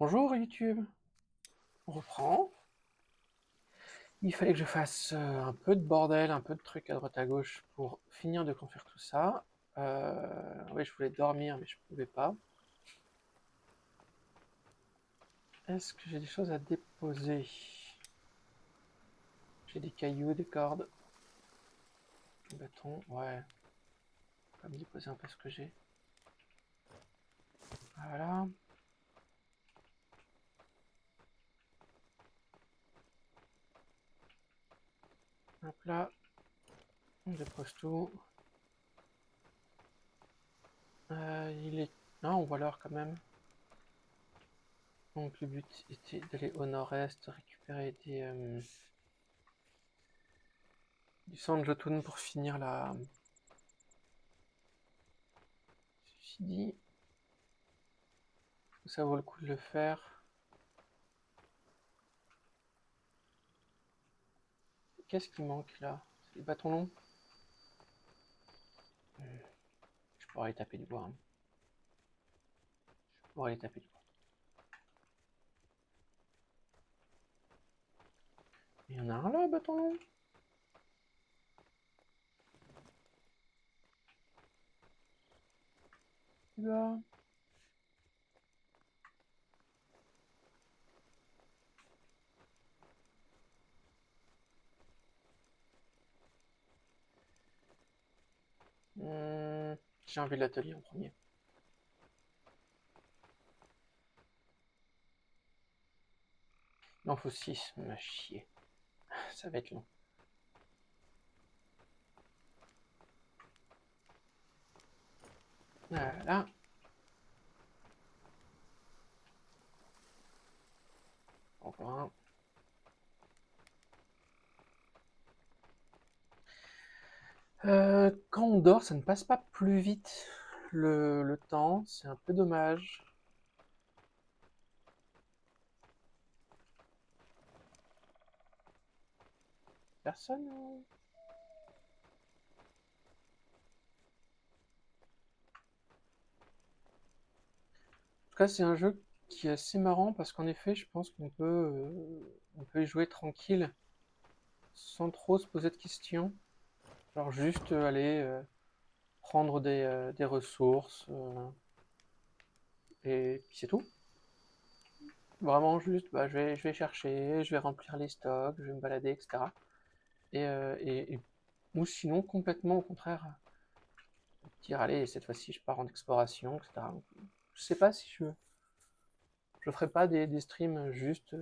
Bonjour YouTube, on reprend. Il fallait que je fasse un peu de bordel, un peu de trucs à droite à gauche pour finir de construire tout ça. Oui, je voulais dormir mais je pouvais pas. Est-ce que j'ai des choses à déposer? J'ai des cailloux, des cordes, des bâtons, ouais. Je vais me déposer un peu ce que j'ai. Voilà. Hop là. On dépose tout. Il est... Non, on voit l'heure quand même. Donc le but était d'aller au nord-est, récupérer du sang de Jotun pour finir la... Ceci dit, ça vaut le coup de le faire. Qu'est-ce qui manque là? C'est les bâtons longs? Je pourrais aller taper du bois. Hein. Je pourrais aller taper du bois. Il y en a un là, bâton long? Là. J'ai envie de l'atelier en premier. Il en faut 6, m'a chier. Ça va être long. Voilà. Encore un. Quand on dort, ça ne passe pas plus vite le temps. C'est un peu dommage. Personne? En tout cas, c'est un jeu qui est assez marrant parce qu'en effet, je pense on peut y jouer tranquille sans trop se poser de questions. Genre juste aller prendre des ressources et puis c'est tout. Vraiment juste, bah, je vais chercher, je vais remplir les stocks, je vais me balader, etc. Ou sinon complètement au contraire, dire allez cette fois-ci je pars en exploration, etc. Donc, je sais pas si je ferai pas des streams juste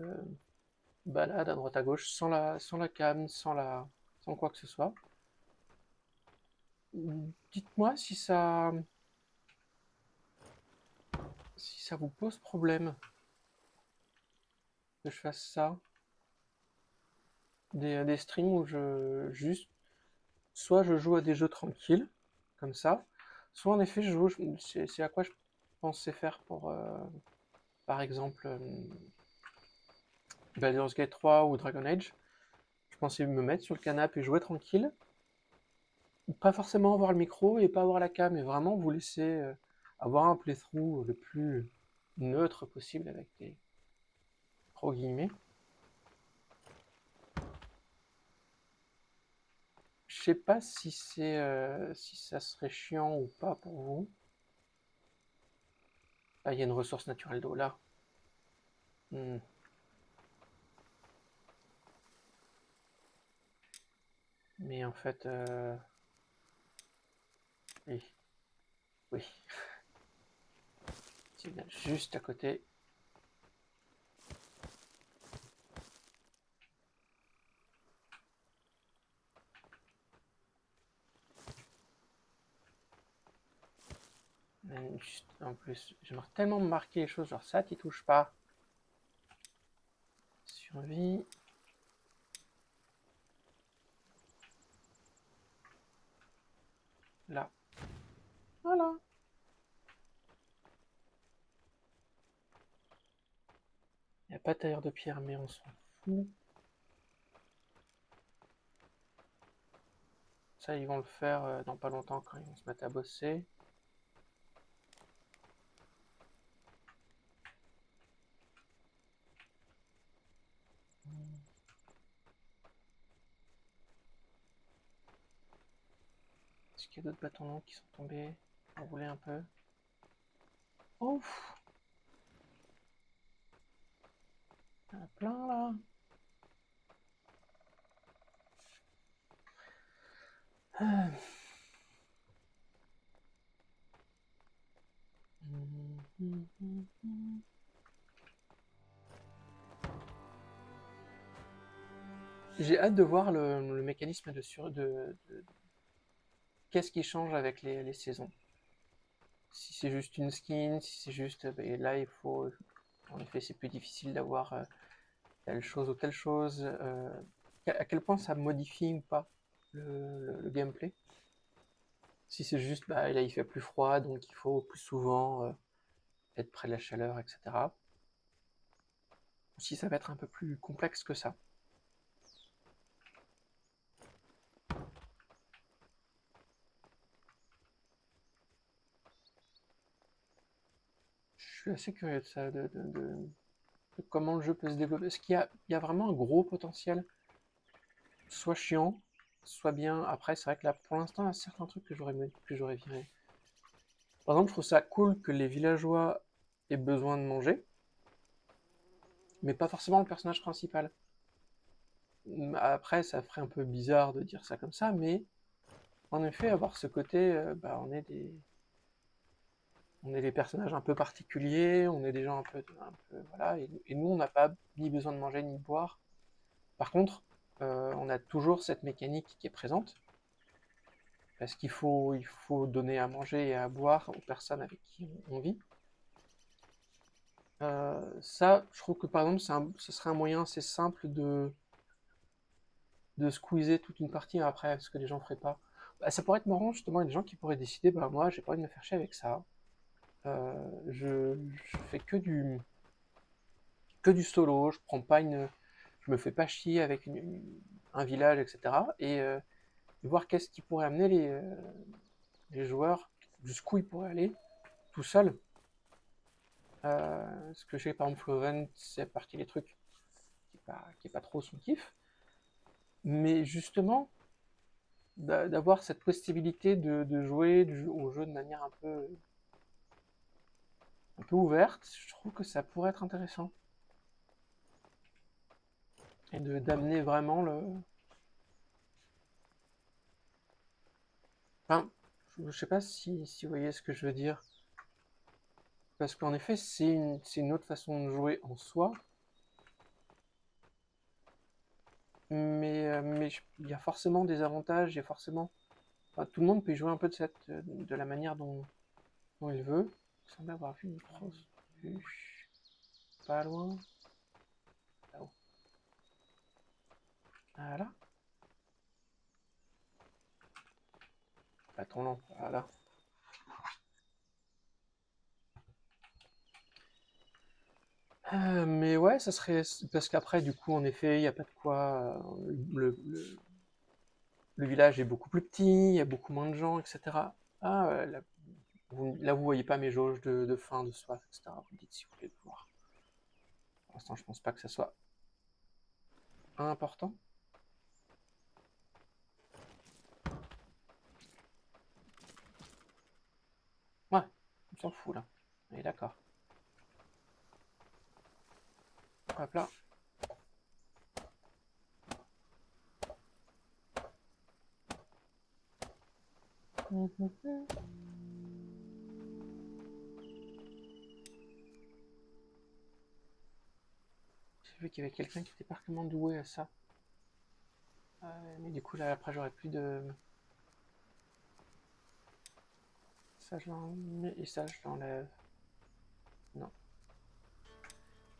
balade à droite à gauche sans la cam, sans quoi que ce soit. Dites-moi si ça vous pose problème que je fasse ça. Des streams où soit je joue à des jeux tranquilles, comme ça, soit en effet c'est à quoi je pensais faire pour, par exemple, Baldur's Gate 3 ou Dragon Age. Je pensais me mettre sur le canapé et jouer tranquille, pas forcément avoir le micro et pas avoir la cam, mais vraiment vous laisser avoir un playthrough le plus neutre possible avec des gros guillemets. Je sais pas si ça serait chiant ou pas pour vous. Ah, il y a une ressource naturelle d'eau là. Hmm. Mais en fait, oui, oui. Tu viens juste à côté. Juste, en plus, j'aimerais tellement marquer les choses, genre ça, t'y touches pas. Survie. Là. Voilà. Il n'y a pas de tailleur de pierre, mais on s'en fout. Ça, ils vont le faire dans pas longtemps quand ils vont se mettre à bosser. Est-ce qu'il y a d'autres bâtons longs qui sont tombés? On va rouler un peu. Ouf! Il y en a plein là. J'ai hâte de voir le mécanisme de qu'est-ce qui change avec les saisons. Si c'est juste une skin, si c'est juste... Et là, il faut... En effet, c'est plus difficile d'avoir telle chose ou telle chose. À quel point ça modifie ou pas le gameplay. Si c'est juste, bah, là, il fait plus froid, donc il faut plus souvent être près de la chaleur, etc. Ou si ça va être un peu plus complexe que ça. Je suis assez curieux de ça, de comment le jeu peut se développer. Est-ce qu'il y a vraiment un gros potentiel, soit chiant, soit bien. Après, c'est vrai que là, pour l'instant, il y a certains trucs que j'aurais viré. Par exemple, je trouve ça cool que les villageois aient besoin de manger, mais pas forcément le personnage principal. Après, ça ferait un peu bizarre de dire ça comme ça, mais en effet, avoir ce côté, bah, on est des personnages un peu particuliers, on est des gens voilà, et nous, on n'a pas ni besoin de manger ni de boire. Par contre, on a toujours cette mécanique qui est présente, parce il faut donner à manger et à boire aux personnes avec qui on vit. Ça, je trouve que par exemple, ce serait un moyen assez simple de squeezer toute une partie après, ce que les gens feraient pas. Bah, ça pourrait être marrant, justement, il y a des gens qui pourraient décider, bah moi, j'ai pas envie de me faire chier avec ça. Je fais que du solo, je me fais pas chier avec un village, etc. Et voir qu'est-ce qui pourrait amener les joueurs, jusqu'où ils pourraient aller, tout seuls. Ce que je sais, par exemple, Floven, c'est partie des trucs qui est pas trop son kiff. Mais justement, d'avoir cette possibilité de jouer au jeu de manière un peu ouverte, je trouve que ça pourrait être intéressant. Et d'amener vraiment le... Enfin, je sais pas si vous voyez ce que je veux dire. Parce qu'en effet, c'est une autre façon de jouer en soi. Mais il y a forcément des avantages, il y a forcément... Enfin, tout le monde peut y jouer un peu de la manière dont il veut. Il semble avoir vu une grosse bûche. Pas loin. Là-haut. Voilà. Pas trop lent. Voilà. Mais ouais, ça serait... Parce qu'après, du coup, en effet, il n'y a pas de quoi... le village est beaucoup plus petit, il y a beaucoup moins de gens, etc. Ah, là, vous voyez pas mes jauges de faim, de soif, etc. Vous me dites si vous voulez le voir. Pour l'instant, je pense pas que ça soit important. Ouais, on s'en fout là. On est d'accord. Hop là. J'ai vu qu'il y avait quelqu'un qui était particulièrement doué à ça. Mais du coup, là, après, j'aurais plus de... Ça, je l'enlève. Et ça, je l'enlève. Non.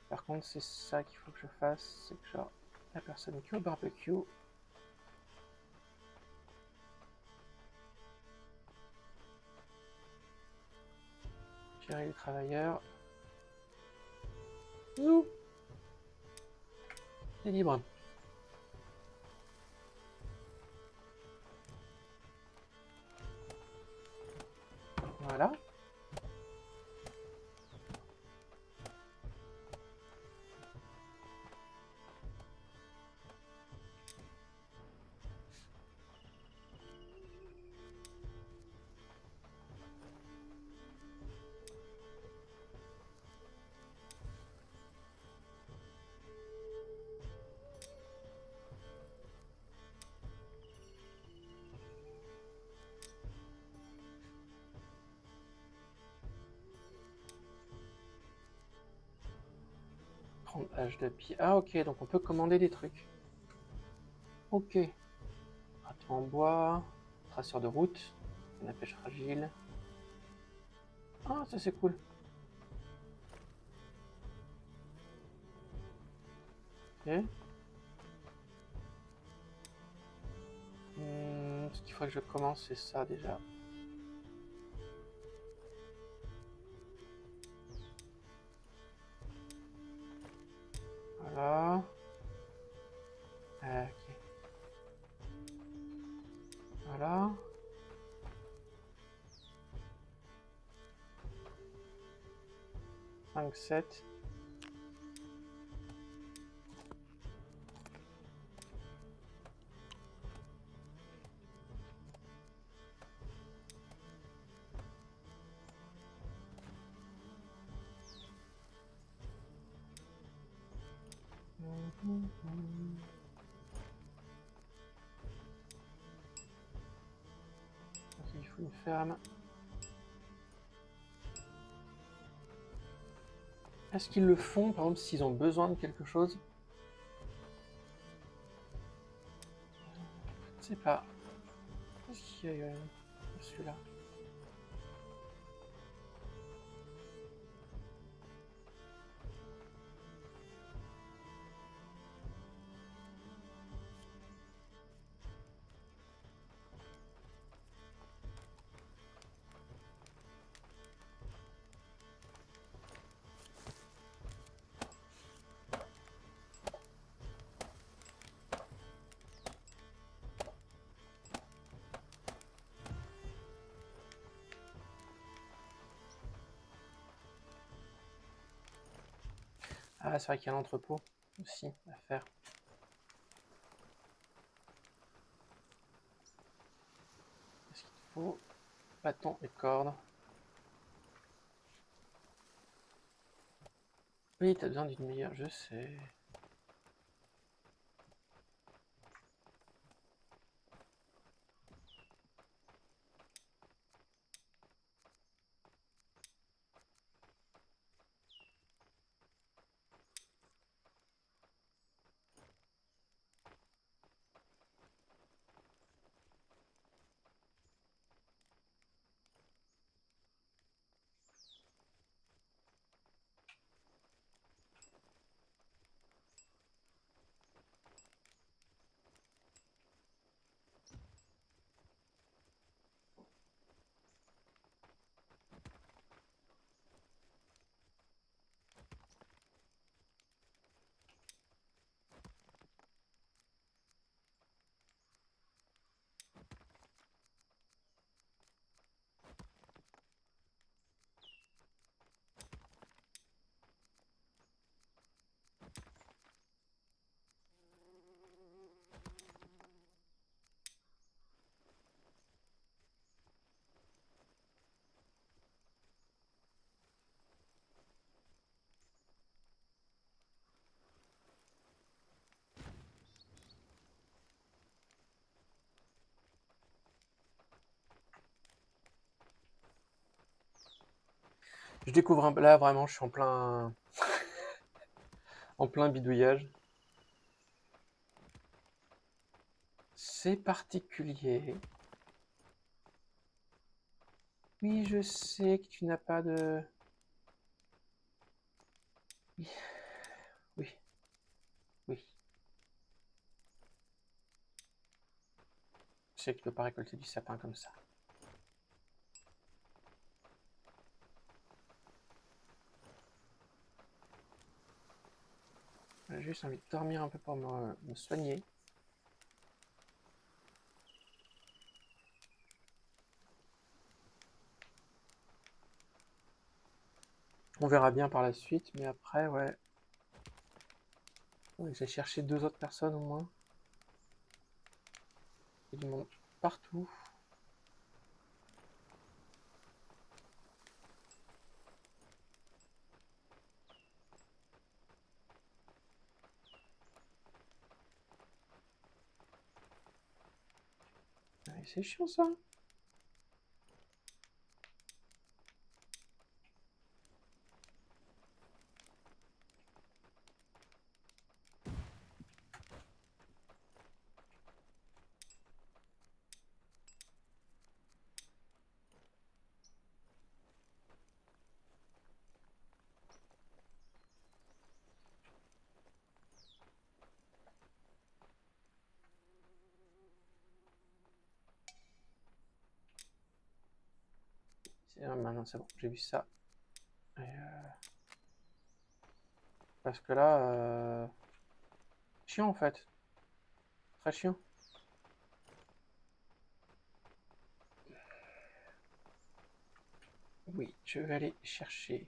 Par contre, c'est ça qu'il faut que je fasse. C'est que genre, la personne qui est au barbecue... Gérer les travailleurs. Zou. C'est libre. Voilà. Prendre hache de pied. Ah ok, donc on peut commander des trucs. Ok. Râteau en bois, traceur de route, canne à pêche fragile. Ah, ça c'est cool. Ok. Ce qu'il faut que je commence, c'est ça déjà. Voilà. Ok. Voilà. Cinq, 7. Il faut une ferme. Est-ce qu'ils le font, par exemple, s'ils ont besoin de quelque chose? Je sais pas. Est-ce qu'il y a celui-là? Ah, c'est vrai qu'il y a l'entrepôt aussi à faire. Qu'est-ce qu'il faut? Bâton et corde. Oui, t'as besoin d'une meilleure, je sais. Je découvre un... Là, vraiment, je suis en plein bidouillage. C'est particulier. Oui, je sais que tu n'as pas de... Oui, oui, oui. Je sais que tu peux pas récolter du sapin comme ça. J'ai juste envie de dormir un peu pour me soigner. On verra bien par la suite, mais après, ouais. J'ai cherché 2 autres personnes au moins. Il y a du monde partout. Ouais, c'est chiant ça. Maintenant c'est bon, j'ai vu ça. Et, parce que là, chiant en fait. Très chiant. Oui, je vais aller chercher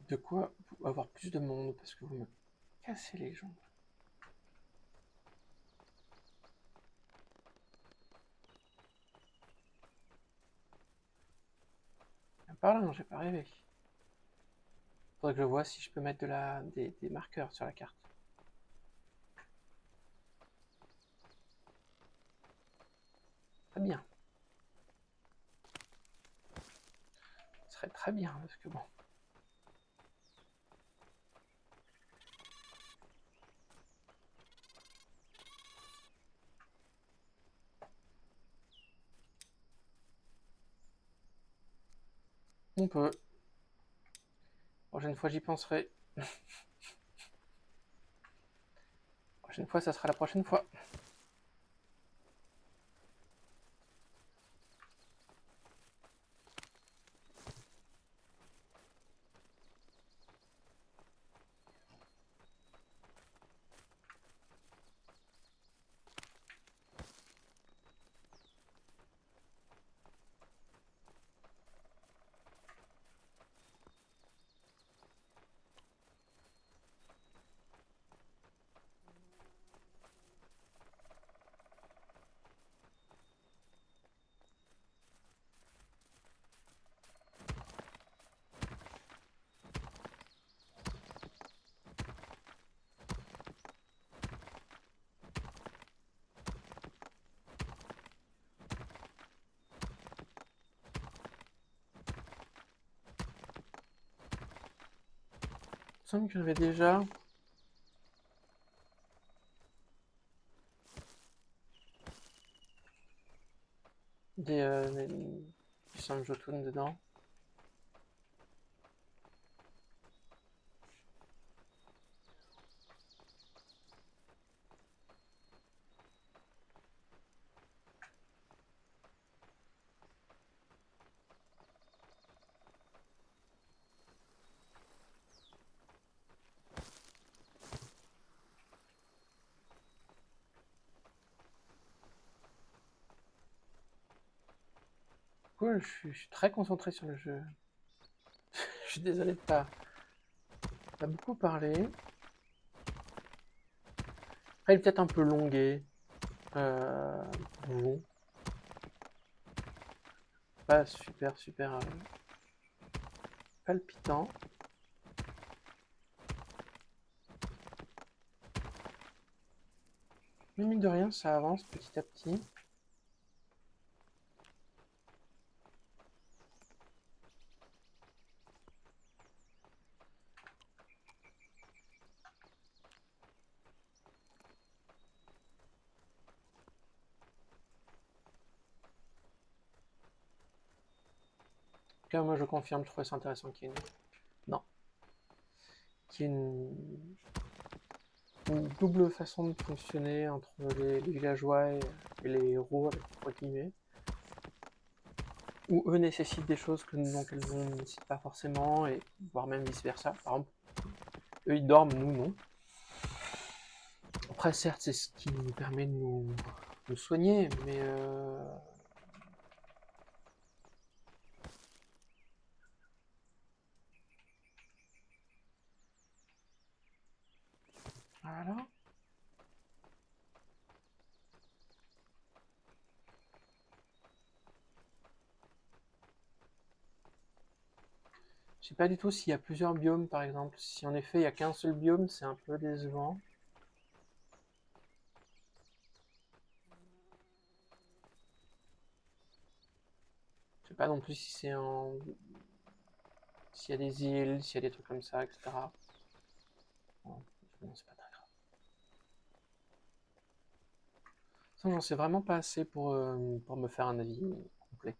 de quoi avoir plus de monde parce que vous me cassez les jambes. Par là, non, j'ai pas rêvé. Faudrait que je vois si je peux mettre des marqueurs sur la carte. Très bien. Ce serait très bien parce que bon. On peut. Prochaine fois, j'y penserai. Prochaine fois, ça sera la prochaine fois. Il me semble que j'avais déjà du Sanjotun dedans. Cool, je suis très concentré sur le jeu. Je suis désolé de pas beaucoup parler. Après, il est peut-être un peu longué. Bon. Pas super palpitant. Mais mine de rien, ça avance petit à petit. En tout cas, moi je confirme, je trouvais ça intéressant qu'il y ait Non. Qu'il y ait une double façon de fonctionner entre les villageois et les héros, avec trois guillemets. Où eux nécessitent des choses dont elles ne nécessitent pas forcément, et voire même vice versa. Par exemple, eux ils dorment, nous non. Après, certes, c'est ce qui nous permet de nous soigner, mais voilà. Je sais pas du tout s'il y a plusieurs biomes, par exemple. Si en effet il n'y a qu'un seul biome, c'est un peu décevant. Je sais pas non plus si c'est en... s'il y a des îles, s'il y a des trucs comme ça, etc. Bon, c'est pas très grave. Ça, j'en sais vraiment pas assez pour me faire un avis complet.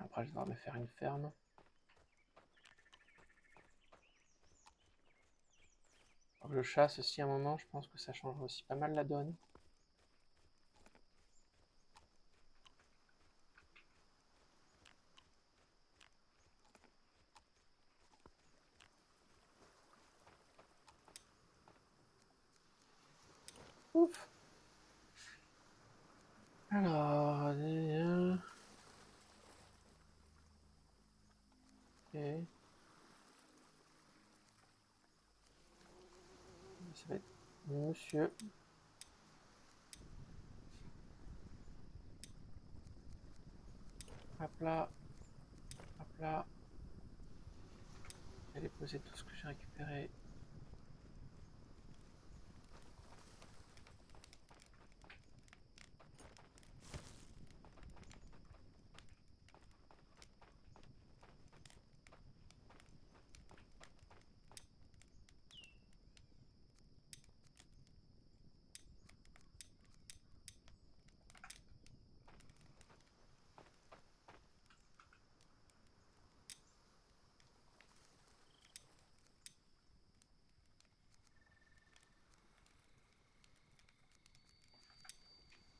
Après, je vais devoir me faire une ferme. Faut que je chasse aussi à un moment, je pense que ça change aussi pas mal la donne. Ouf. Alors, ok. Ça va être monsieur. Hop là. Hop là. Je vais déposer tout ce que j'ai récupéré.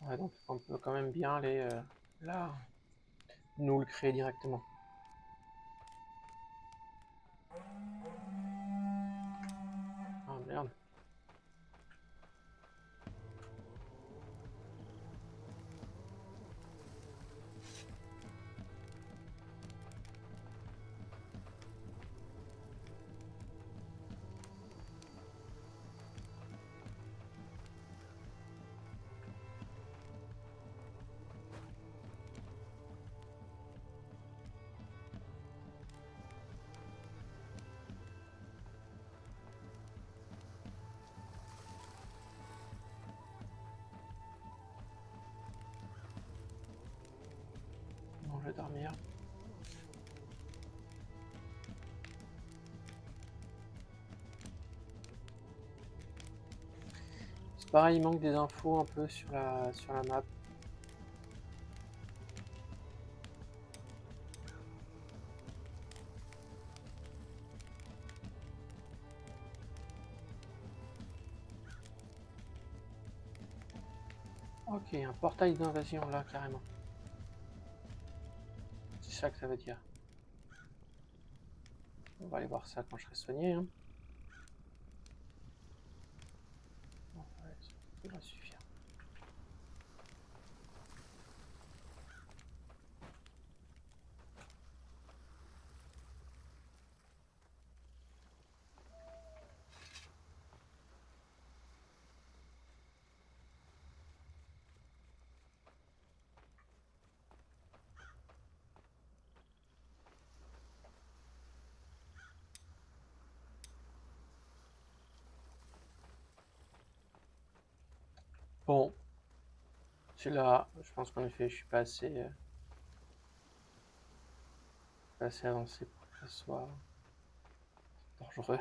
Ouais, donc on peut quand même bien aller là, nous le créer directement. Ah merde. Bon, je vais dormir. C'est pareil, il manque des infos un peu sur la map. Ok, un portail d'invasion là, carrément. C'est ça que ça veut dire. On va aller voir ça quand je serai soigné. Hein. Bon, ouais, ça devrait suffire. Bon, celui-là, je pense qu'en effet, je suis pas assez avancé pour que ça soit dangereux.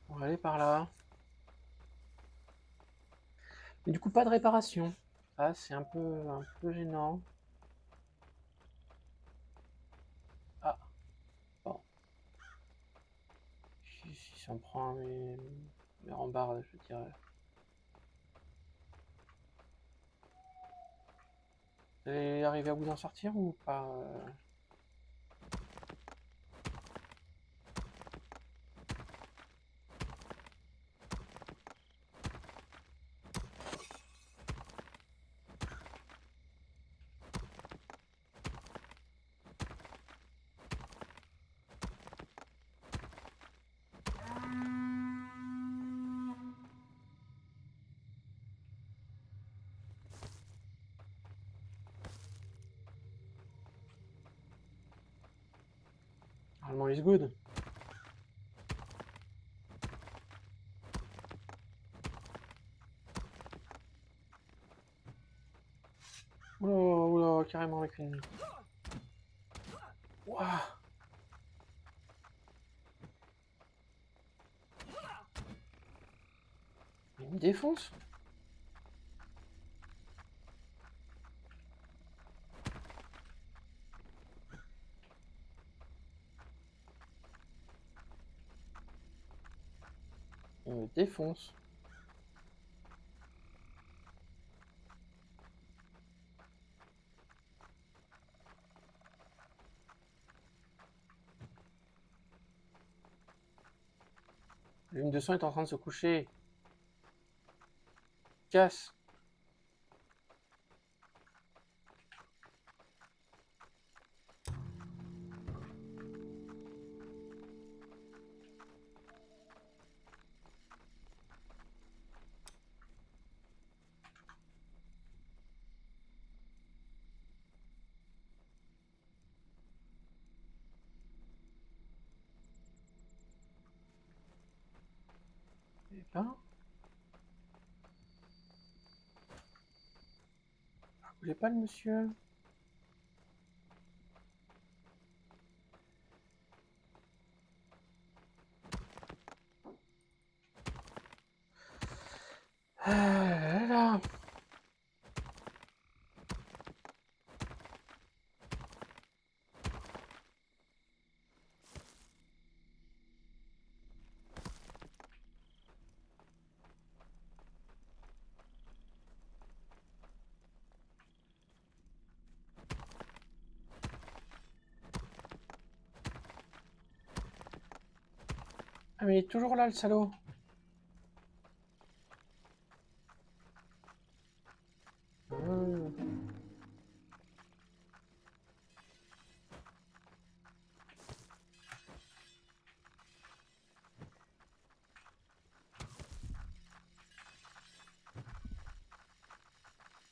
On va aller par là. Mais du coup, pas de réparation. Ah, c'est un peu gênant. Ah, bon. Si on prend mes rambardes, je dirais. Vous allez arriver à vous en sortir ou pas Normalement, is good. Oula, oula, carrément avec une... Ouah. Il me défonce. me défonce. Le M200 est en train de se coucher. Casse. Eh ben... Vous voulez pas le monsieur? Ah là là. Ah mais il est toujours là le salaud.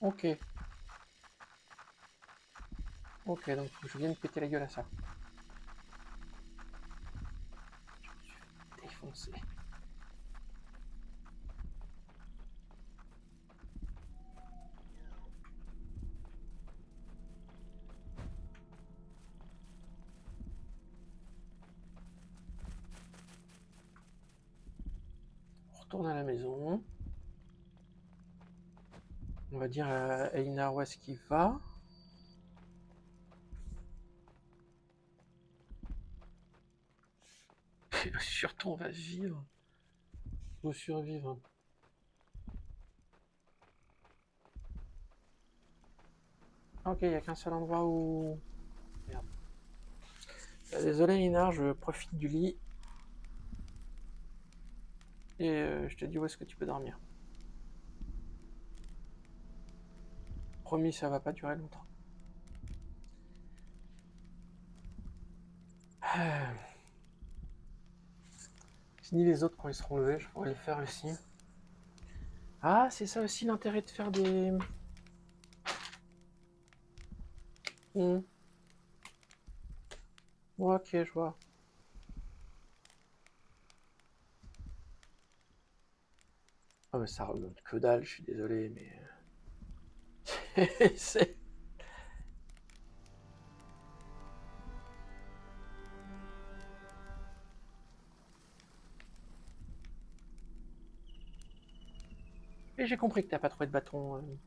Ok. Ok, donc faut que je vienne péter la gueule à ça. Je me suis défoncé. On retourne à la maison. On va dire à Einar où est-ce qu'il va. Surtout, on va vivre. Faut survivre. Ok, il n'y a qu'un seul endroit où... Merde. Désolé, Einar, je profite du lit. Et je te dis où est-ce que tu peux dormir. Promis, ça va pas durer longtemps. Fini les autres quand ils seront levés, je pourrais le faire aussi. Ah, c'est ça aussi l'intérêt de faire des... Ok, je vois. Ah mais ça remonte que dalle, je suis désolé, mais... c'est... Et j'ai compris que t'as pas trouvé de bâton.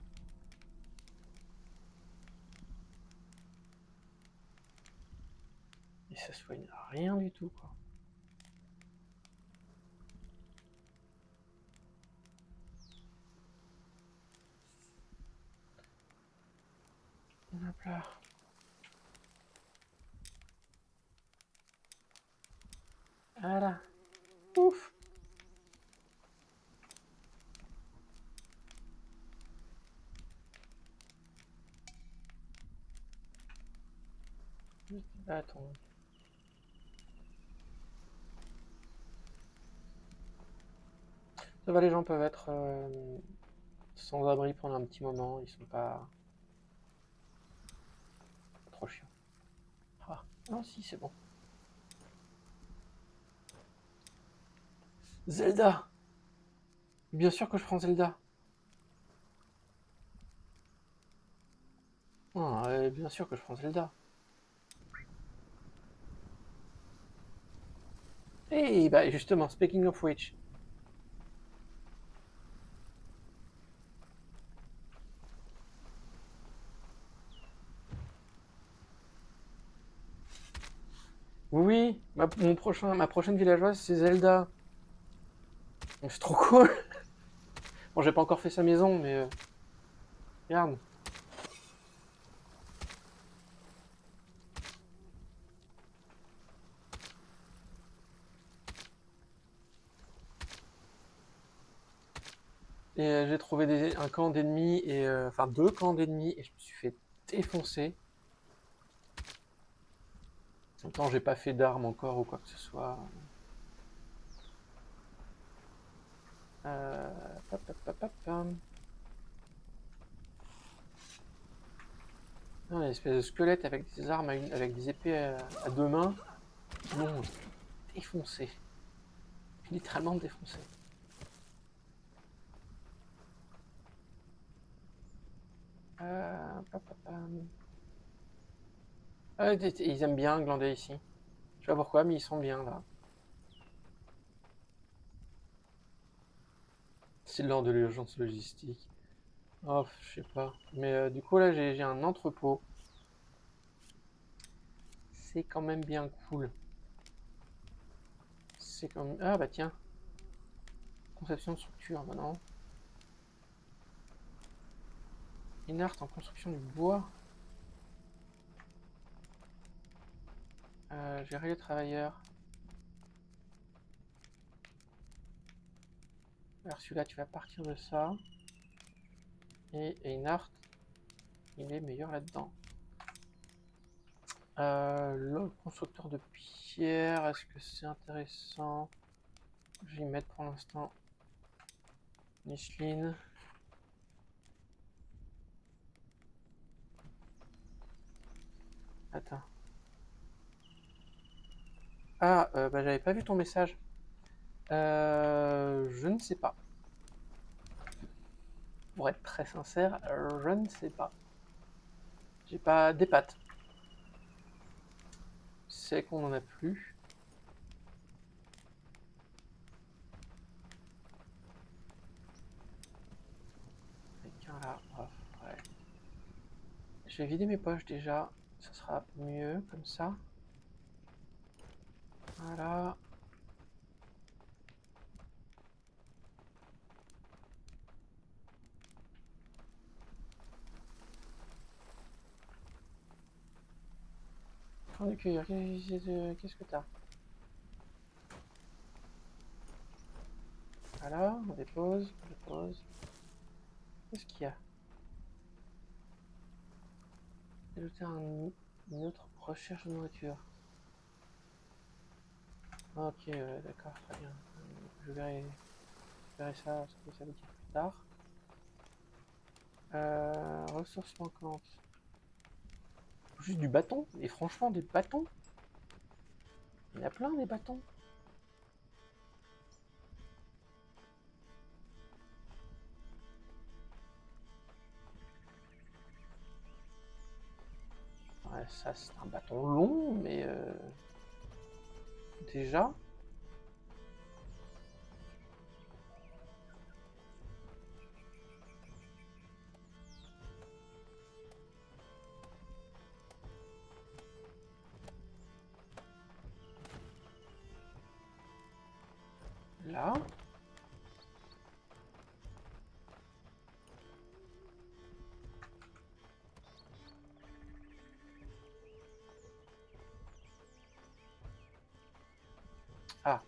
Et ça soigne rien du tout, quoi. Hop là. Voilà. Ouf. Juste des bâtons. Ça va, les gens peuvent être sans abri pendant un petit moment, ils sont pas trop chiants. Ah, non, si, c'est bon. Zelda! Bien sûr que je prends Zelda. Ah, bien sûr que je prends Zelda. Et bah justement, speaking of which. Oui, ma prochaine villageoise, c'est Zelda. Donc c'est trop cool. Bon, j'ai pas encore fait sa maison, mais regarde. Et j'ai trouvé un camp d'ennemis, et enfin 2 camps d'ennemis, et je me suis fait défoncer. En même temps, j'ai pas fait d'armes encore ou quoi que ce soit. Hop, hop, hop, hop, hop. Non, une espèce de squelette avec des armes, avec des épées à 2 mains, qui m'ont défoncé. Littéralement défoncé. Hop, hop, hop. Ils aiment bien glander ici. Je sais pas pourquoi, mais ils sont bien là. C'est lors de l'urgence logistique. Oh, je sais pas. Mais du coup, là, j'ai un entrepôt. C'est quand même bien cool. C'est quand même... Ah bah tiens. Conception de structure, maintenant. Inart en construction du bois. Gérer les travailleurs. Alors celui-là, tu vas partir de ça. Et Inart, il est meilleur là-dedans. Le constructeur de pierre, est-ce que c'est intéressant? Je vais y mettre pour l'instant Micheline. Attends. Ah, bah j'avais pas vu ton message. Je ne sais pas. Pour être très sincère, je ne sais pas. J'ai pas des pâtes. C'est qu'on en a plus. Quelqu'un là. Oh, ouais. Je vais vider mes poches déjà. Ça sera mieux comme ça. Voilà. Prends du cuir. Qu'est-ce que t'as? Voilà, on dépose, on dépose. Qu'est-ce qu'il y a? Ajouter une autre recherche de nourriture. Ok, d'accord, très bien. Je verrai ça, ce que ça veut dire plus tard. Ressources manquantes. Juste du bâton. Et franchement, des bâtons. Il y en a plein des bâtons. Ouais, ça c'est un bâton long, mais déjà. Là. Ah.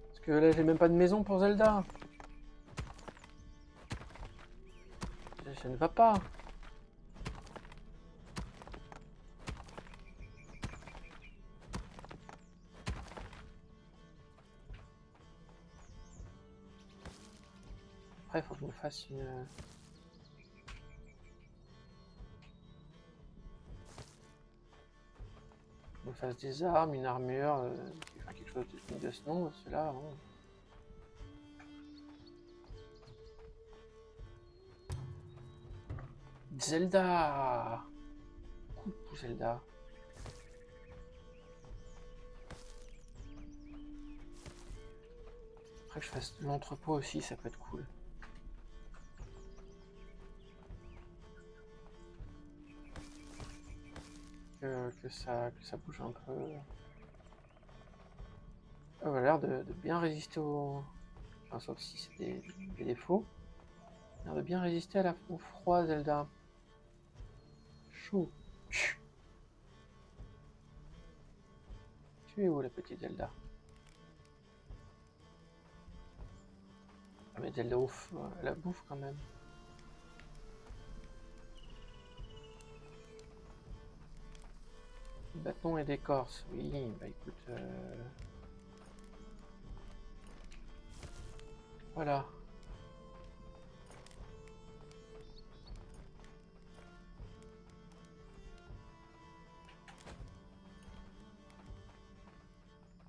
Parce que là, j'ai même pas de maison pour Zelda. Ça ne va pas. Après, il faut que je me fasse une... Je me fasse des armes, une armure, enfin, quelque chose de ce nom, cela. Bon. Zelda. Coucou Zelda. Après que je fasse de l'entrepôt aussi, ça peut être cool. Que ça bouge un peu. Elle a l'air de bien résister au... Enfin, sauf si c'est des défauts. Elle a l'air de bien résister au froid, Zelda. Chou. Tu es où, la petite Zelda? Ah, mais Zelda, ouf, elle la bouffe quand même. Bâton et d'écorce, oui, bah écoute... Voilà.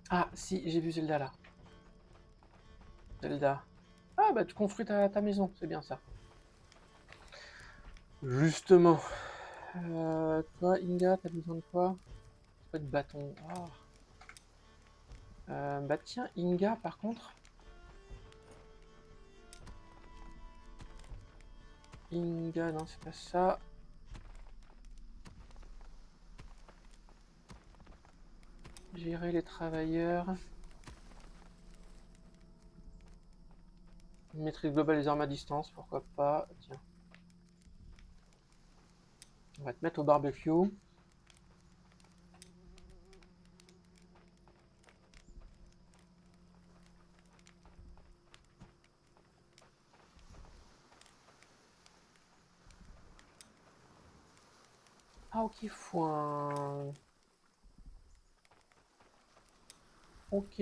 Ah, si, j'ai vu Zelda là. Zelda. Ah, bah tu construis ta maison, c'est bien ça. Justement. Toi, Inga, t'as besoin de quoi? C'est quoi de bâton? Oh. Bah tiens, Inga, par contre. Inga, non, c'est pas ça. Gérer les travailleurs. Maîtrise globale des armes à distance, pourquoi pas. Tiens. On va te mettre au barbecue. Ah, ok, foin. Ok.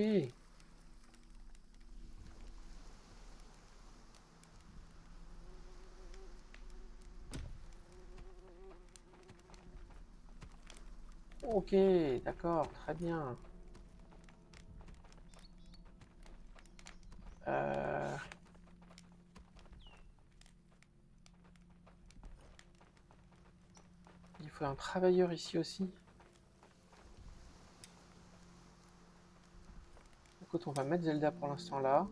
Ok, d'accord, très bien. Euh... Il faut un travailleur ici aussi. Écoute, on va mettre Zelda pour l'instant là.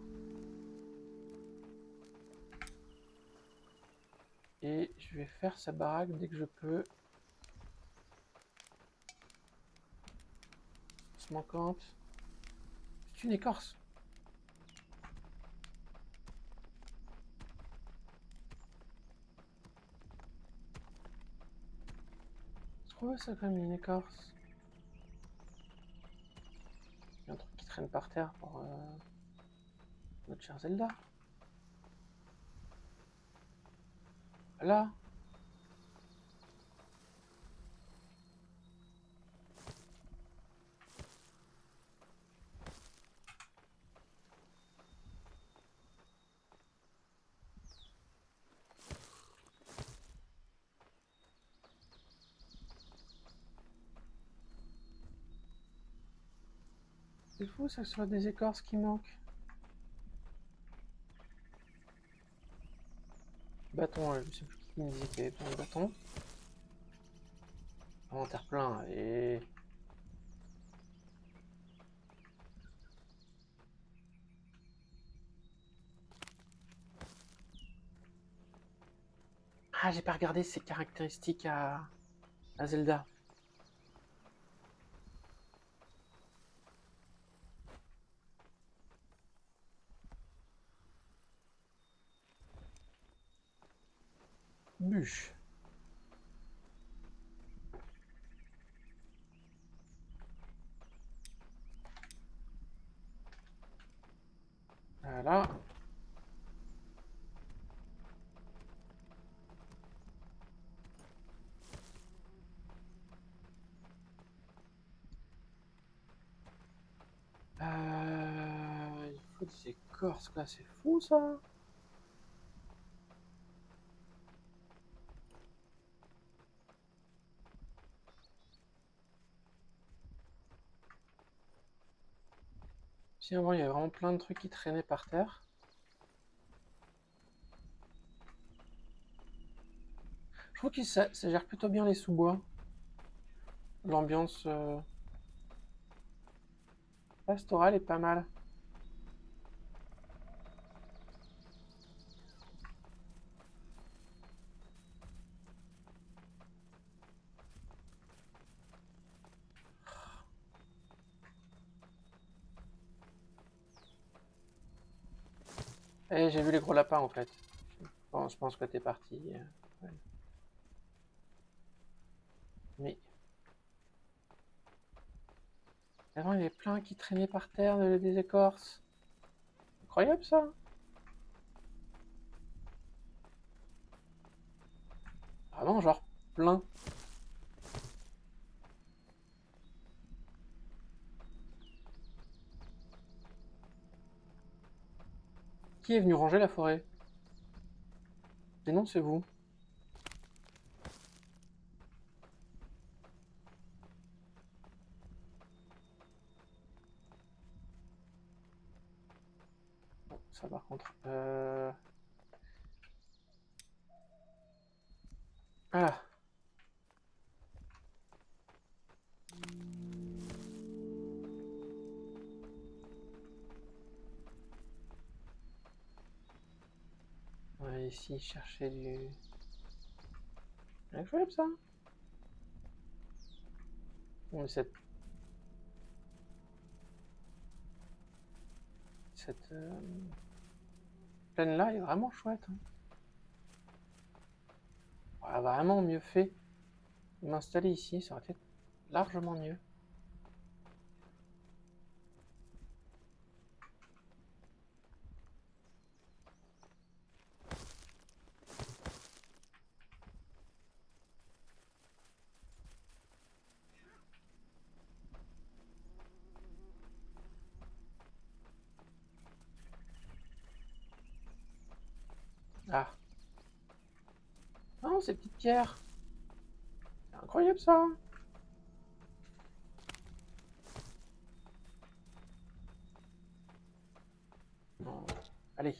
Et je vais faire sa baraque dès que je peux. Source manquante. C'est une écorce. Je trouve ça comme une écorce. Il y a un truc qui traîne par terre pour notre cher Zelda. Là. C'est fou ça, que ce soit des écorces qui manquent. Bâton, je sais plus qui me disait qu'il y avait besoin de bâton. Inventaire plein, et... Ah, j'ai pas regardé ses caractéristiques à Zelda. Bûche. Voilà. Il faut des écorces, quoi. C'est fou, ça. Si avant, il y avait vraiment plein de trucs qui traînaient par terre. Je trouve que ça gère plutôt bien les sous-bois. L'ambiance pastorale est pas mal. Eh, j'ai vu les gros lapins en fait. Bon, je pense que t'es parti. Ouais. Mais avant, il y avait plein qui traînaient par terre des écorces. Incroyable ça. Vraiment, genre plein. Qui est venu ranger la forêt? Et non, c'est vous. Bon, ça par contre. Ah. On va ici chercher du... Incroyable ça. Bon, cette plaine-là est vraiment chouette. Hein. On aurait vraiment mieux fait de m'installer ici, ça aurait été largement mieux. Ah. Oh, ces petites pierres. C'est incroyable ça. Non. Allez.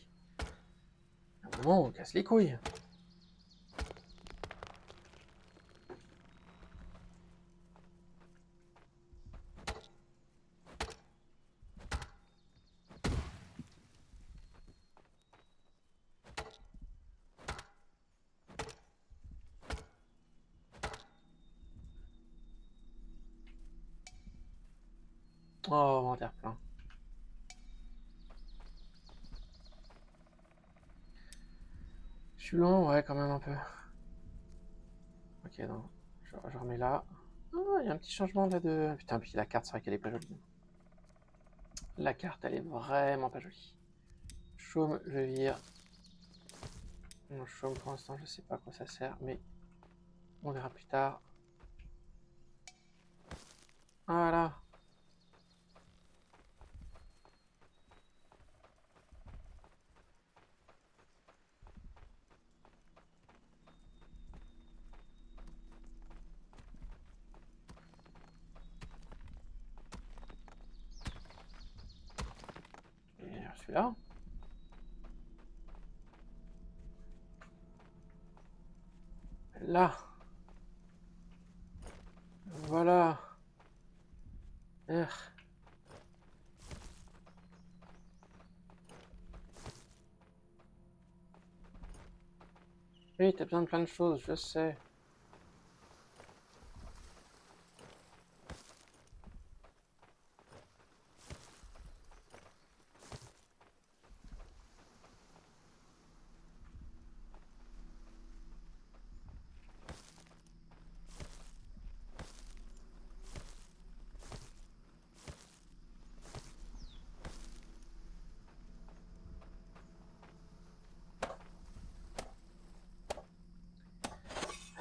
À un moment, on casse les couilles. Oh, inventaire plein. Je suis loin, ouais, quand même un peu. Ok, non. Je remets là. Oh, il y a un petit changement là de... Putain, puis la carte, c'est vrai qu'elle est pas jolie. La carte, elle est vraiment pas jolie. Chaume, je vire. Non, chaume, pour l'instant, je sais pas à quoi ça sert, mais on verra plus tard. Voilà. Et celui-là. Là. Voilà. Urgh. Oui, t'as besoin de plein de choses, je sais.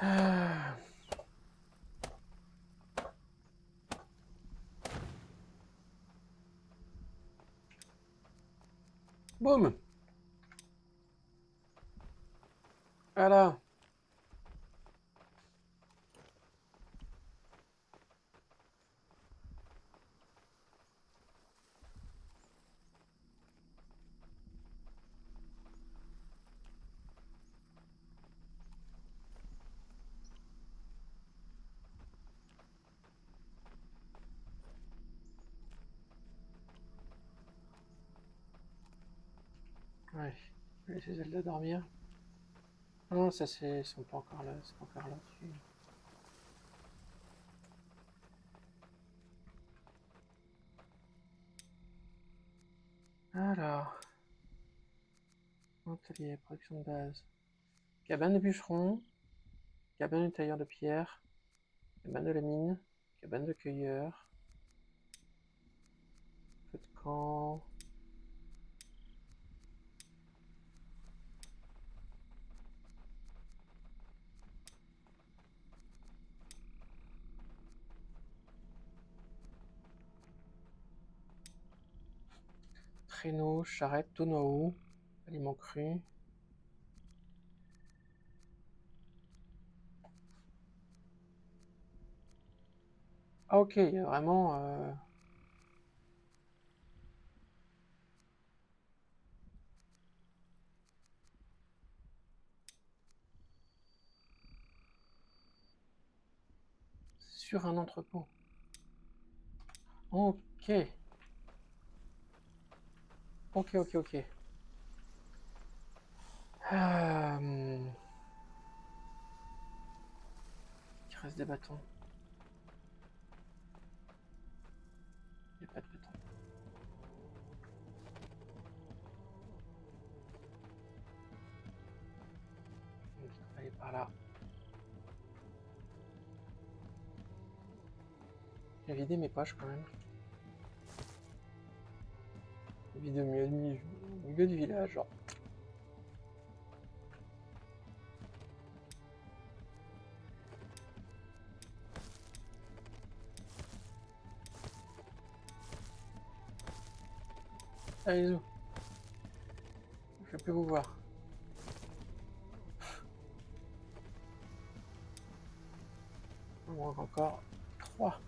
Ah. Boum. Voilà. Ouais. Je vais laisser Zelda dormir. Non, ça c'est... Ils sont pas encore là, c'est pas encore là. Alors... Atelier, production de base. Cabane de bûcheron. Cabane de tailleur de pierre. Cabane de la mine. Cabane de cueilleur. Feu de camp. Traîneau, charrette, tonneau à eau. Aliments crus. Ah ok, il y a vraiment... sur un entrepôt. Ok. Ok, ok, ok. Il reste des bâtons. Il n'y a pas de bâtons. Donc, on va aller par là. J'ai vidé mes poches quand même. Vide au milieu du village, genre. Allez, où? Je peux vous voir. Il manque encore 3.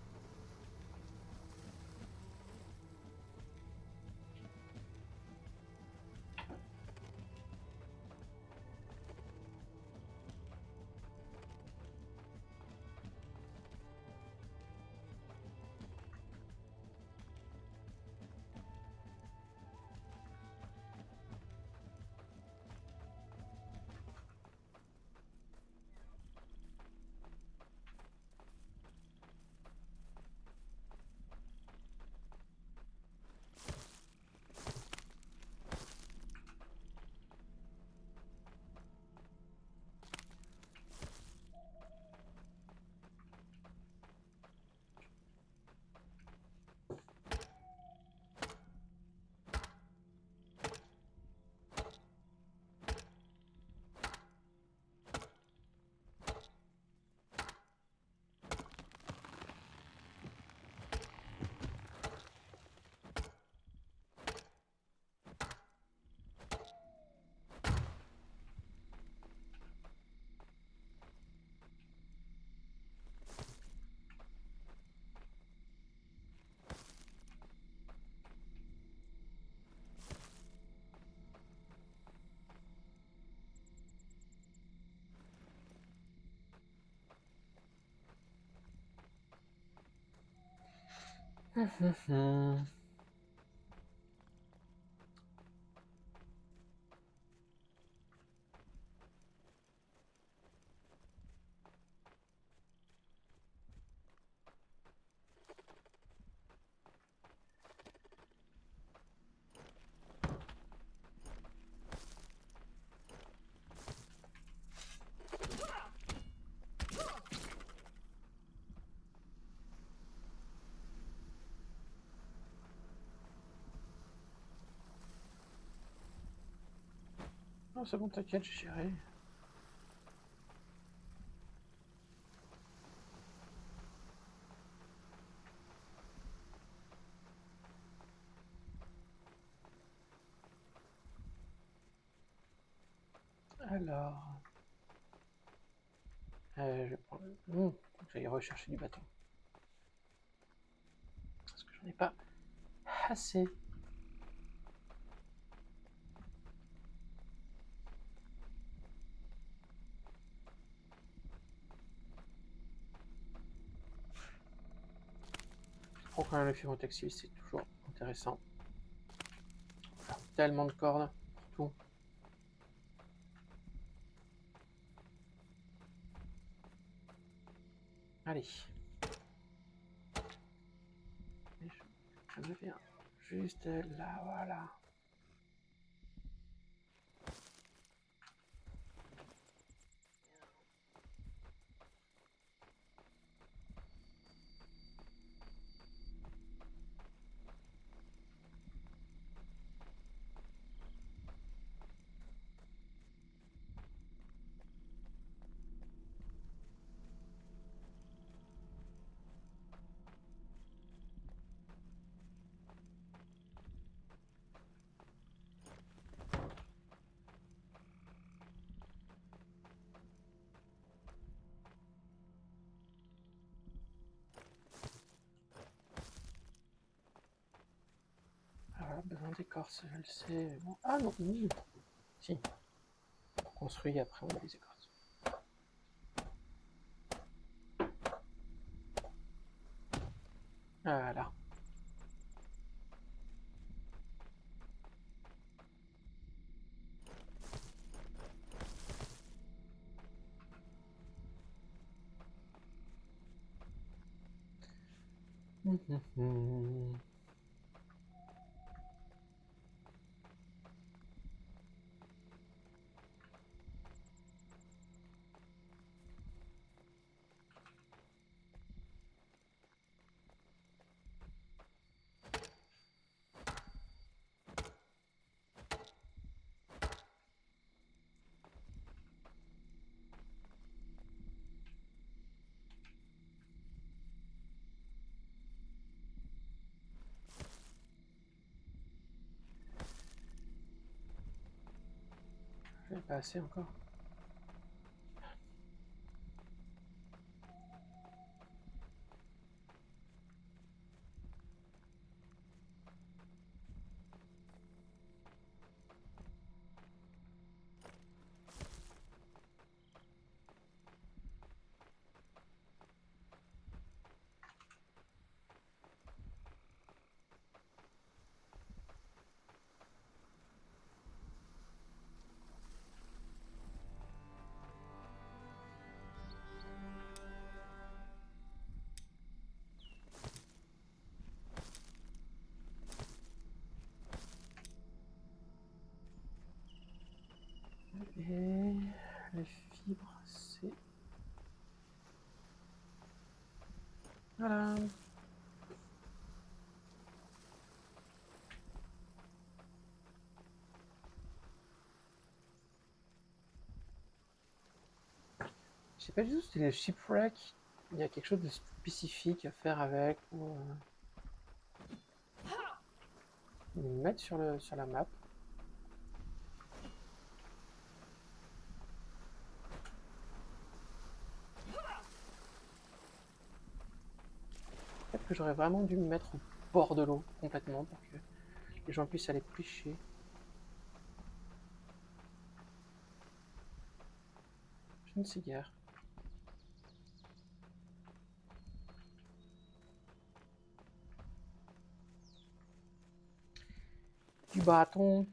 Non, c'est bon, t'inquiète, j'ai géré. Alors... je vais prendre... je vais aller rechercher du bâton. Parce que j'en ai pas assez. Je prends quand même le fibre textile, c'est toujours intéressant. Tellement de cordes pour tout. Allez. Je me viens juste là, voilà. les écorces, je le sais. Bon. Ah non, oui. Si. On construit, après on a les écorces. Voilà. Pas assez encore. Et les fibres, c'est... Voilà. Je sais pas du tout si c'est les shipwrecks. Il y a quelque chose de spécifique à faire avec ou mettre sur la map. Peut-être que j'aurais vraiment dû me mettre au bord de l'eau complètement pour que les gens puissent aller pêcher. Je ne sais guère. Du bâton.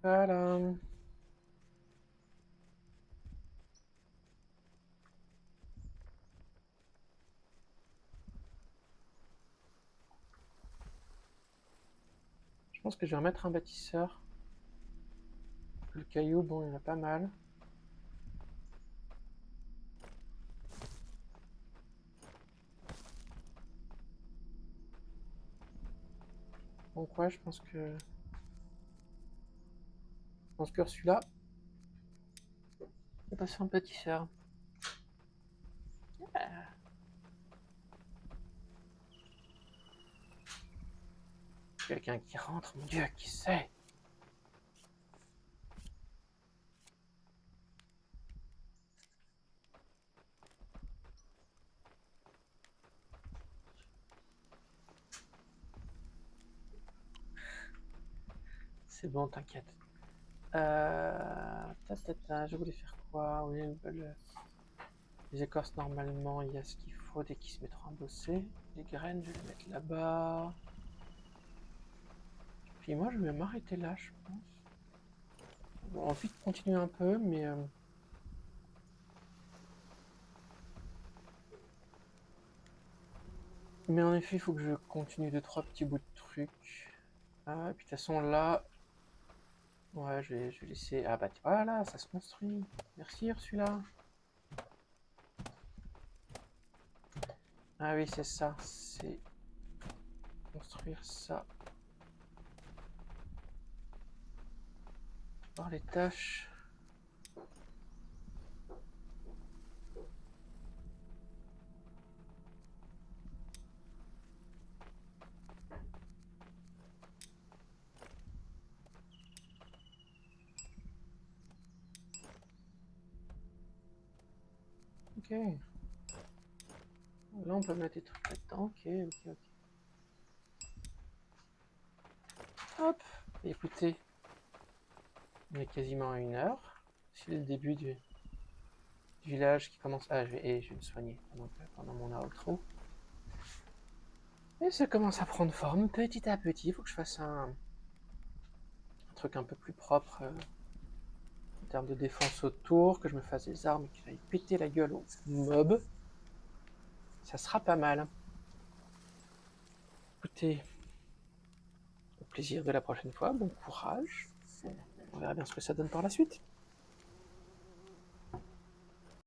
Voilà. Je pense que je vais remettre un bâtisseur. Le caillou, bon, il y en a pas mal. Donc ouais, je pense que celui-là, on va passer un bâtisseur. Quelqu'un qui rentre, mon Dieu, qui c'est? C'est bon, t'inquiète. Je voulais faire quoi? Oui, les écorces, normalement, il y a ce qu'il faut dès qu'ils se mettront à bosser. Les graines, je vais les mettre là-bas. Puis moi, je vais m'arrêter là, je pense. Bon, envie de continuer un peu, mais en effet, il faut que je continue 2-3 petits bouts de trucs. Et puis de toute façon, là, Ouais, je vais laisser... Ah bah voilà, ça se construit. Merci Ursula. Ah oui, c'est ça. C'est construire ça. Voir les tâches. Ok. Là, on peut mettre des trucs là-dedans. Ok, ok, ok. Hop. Écoutez, on est quasiment à 1 heure. C'est le début du village qui commence... Ah, je vais me soigner pendant mon outro. Et ça commence à prendre forme petit à petit. Il faut que je fasse un truc un peu plus propre en termes de défense autour, que je me fasse des armes et que j'aille péter la gueule aux mobs. Ça sera pas mal. Écoutez, au plaisir de la prochaine fois, bon courage. On verra bien ce que ça donne par la suite.